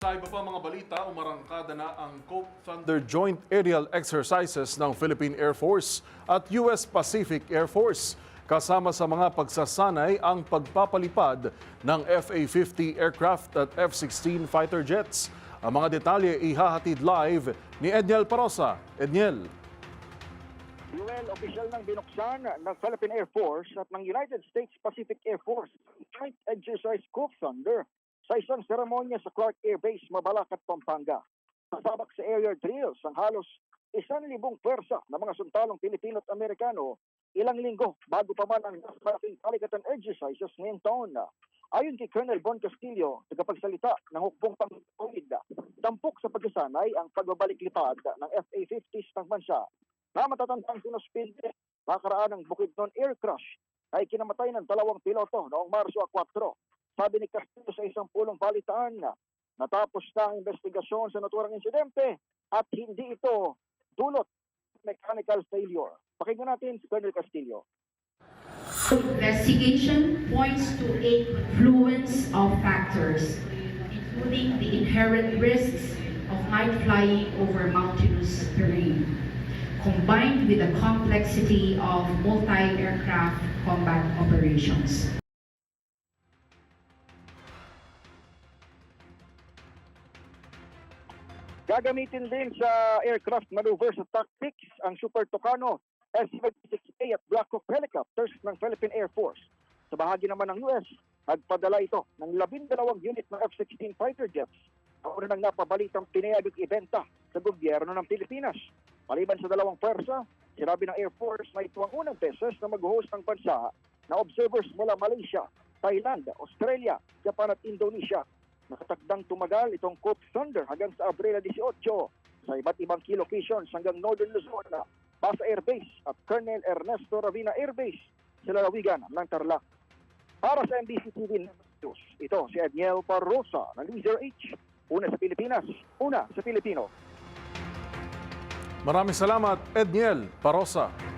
Sa iba pa mga balita, umarangkada na ang COPE Thunder Joint Aerial Exercises ng Philippine Air Force at US Pacific Air Force. Kasama sa mga pagsasanay ang pagpapalipad ng FA-50 aircraft at F-16 fighter jets. Ang mga detalye ihahatid live ni Edniel Parosa. Edniel. UL official ng binuksan ng Philippine Air Force at ng United States Pacific Air Force Joint Exercise COPE Thunder sa isang seremonya sa Clark Air Base, Mabalacat, Pampanga. Kasabak sa area drills ang halos 1,000 pwersa ng mga suntalong Pilipino at Amerikano ilang linggo bago pa man ang nasabing paligatan exercises ngayong taon. Ayon kay Colonel Bon Castillo, tagapagsalita ng hukbong pang-COVID, tampok sa pagsasanay ang pagbabalik-lipad ng FA-50s ng bansa na matatandang sinuspinde nakaraan ng Bukidnon Air Crash ay kinamatay ng 2 piloto noong Marso 4. Sabi ni Castillo sa isang pulong balitaan na natapos na ang investigasyon sa naturang insidente at hindi ito dulot mechanical failure. Pakinggan natin si Colonel Castillo. Investigation points to a confluence of factors, including the inherent risks of night flying over mountainous terrain, combined with the complexity of multi-aircraft combat operations. Gagamitin din sa aircraft maneuver sa tactics ang Super Tucano S-76A at Black Hawk helicopters ng Philippine Air Force. Sa bahagi naman ng US, nagpadala ito ng 12 unit ng F-16 fighter jets na una nang napabalitang pinayag ibenta sa gobyerno ng Pilipinas. Maliban sa dalawang pwersa, sinabi ng Air Force na ito ang unang beses na mag-host ng bansa na observers mula Malaysia, Thailand, Australia, Japan at Indonesia. Nakatakdang tumagal itong COPE Thunder hanggang sa Abril 18 sa iba't ibang key locations hanggang Northern Luzon, Basa Air Base at Colonel Ernesto Ravina Air Base sa lalawigan ng Tarlac. Para sa MBC TV News, ito si Edniel Parosa ng Leader H. Una sa Pilipinas, una sa Pilipino. Maraming salamat, Edniel Parosa.